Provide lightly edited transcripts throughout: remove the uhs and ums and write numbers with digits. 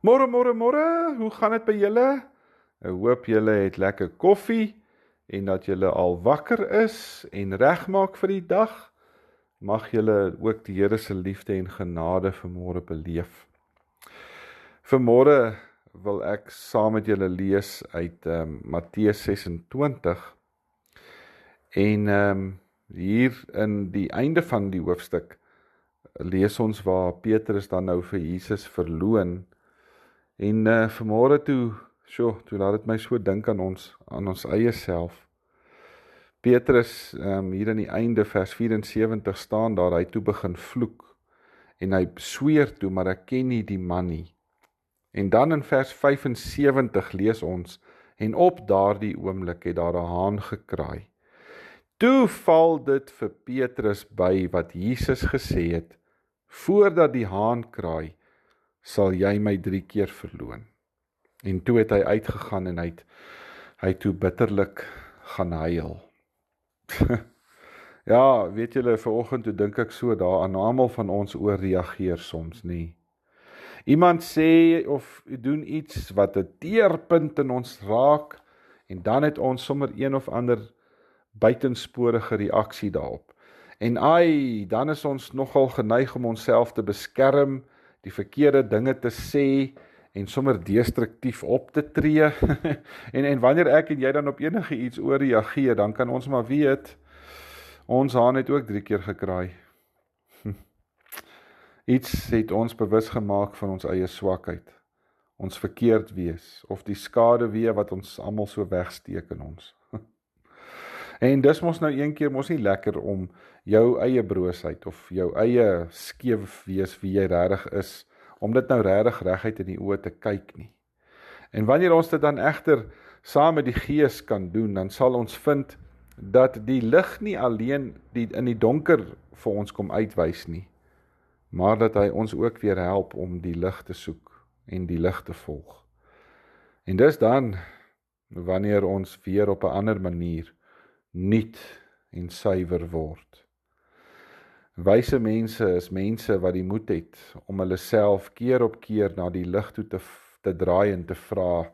Môre, môre, môre, hoe gaan dit by julle? Ek hoop julle het lekker koffie en dat julle al wakker is en regmaak vir die dag. Mag julle ook die Here se liefde en genade vanmôre beleef. Vanmôre wil ek saam met julle lees uit Matteus 26 en hier in die einde van die hoofstuk lees ons waar Petrus dan nou vir Jesus verloon. En vanmôre toe laat dit my so dink aan ons eie self. Petrus, hier aan die einde vers 74 staan daar, hy toe begin vloek, en hy sweer toe, maar ek ken nie die man nie. En dan in vers 75 lees ons, en op daardie oomblik het daar 'n haan gekraai. Toe val dit vir Petrus by wat Jesus gesê het, voordat die haan kraai, sal jy my 3 keer verloon. En toe het hy uitgegaan en hy toe bitterlik gaan huil. Ja, weet julle, vanoggend toe dink ek so daaraan, almal van ons oorreageer soms, nie. Iemand sê of doen iets wat 'n teerpunt in ons raak, en dan het ons sommer een of ander buitensporige reaksie daarop. En dan is ons nogal geneig om onsself te beskerm, die verkeerde dinge te sê, en sommer destruktief op te tree. en wanneer ek en jy dan op enige iets oorreageer, dan kan ons maar weet, ons haan het ook 3 keer gekraai. Iets het ons bewus gemaak van ons eie swakheid, ons verkeerd wees, of die skade weer wat ons almal so wegsteek in ons. En dis mos nou een keer mos nie lekker om jou eie broosheid of jou eie skeef wees wie jy regtig is, om dit nou regtig reguit in die oë te kyk nie. En wanneer ons dit dan egter saam met die Gees kan doen, dan sal ons vind dat die lig nie alleen in die donker vir ons kom uitwys nie, maar dat hy ons ook weer help om die lig te soek en die lig te volg. En dis dan wanneer ons weer op 'n ander manier nuut en suiwer word. Wyse mense is mense wat die moed het om hulle self keer op keer na die lig toe te draai en te vra,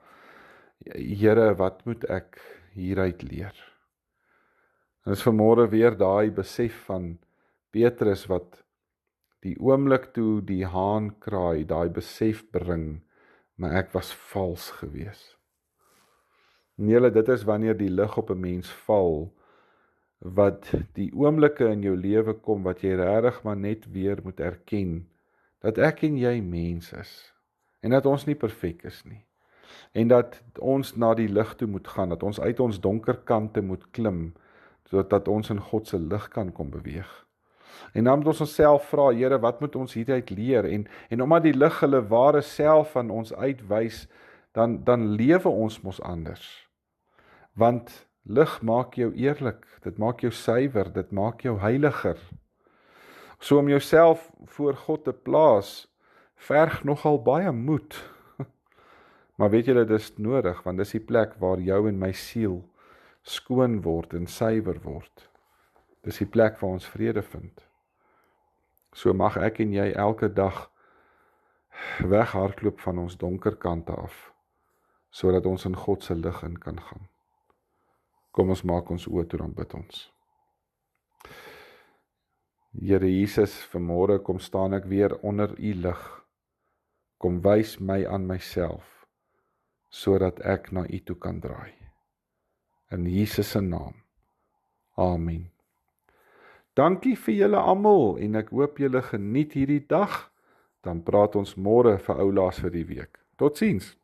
Here, wat moet ek hieruit leer? En is vanmôre weer daai besef van Petrus wat die oomblik toe die haan kraai, daai besef bring, maar ek was vals gewees. Nee, dit is wanneer die lig op 'n mens val, wat die oomblikke in jou lewe kom, wat jy regtig maar net weer moet erken, dat ek en jy mens is, en dat ons nie perfek is nie, en dat ons na die lig toe moet gaan, dat ons uit ons donker kante moet klim, sodat ons in God se lig kan kom beweeg. En dan moet ons onsself vra, Here, wat moet ons hieruit leer? En omdat die lig hulle ware self van ons uitwys, dan lewe ons mos anders. Want lig maak jou eerlik, dit maak jou suiwer, dit maak jou heiliger. So om jouself voor God te plaas, verg nogal baie moed. Maar weet julle, dit is nodig, want dis die plek waar jou en my siel skoon word en suiwer word. Dis die plek waar ons vrede vind. So mag ek en jy elke dag weghardloop van ons donker kante af, sodat ons in God se lig in kan gaan. Kom ons maak ons oë toe, dan bid ons. Here Jesus, vanmôre kom staan ek weer onder u lig. Kom wys my aan myself, sodat ek na u toe kan draai. In Jesus se naam. Amen. Dankie vir julle almal en ek hoop julle geniet hierdie dag. Dan praat ons môre vir oulaas vir die week. Totsiens.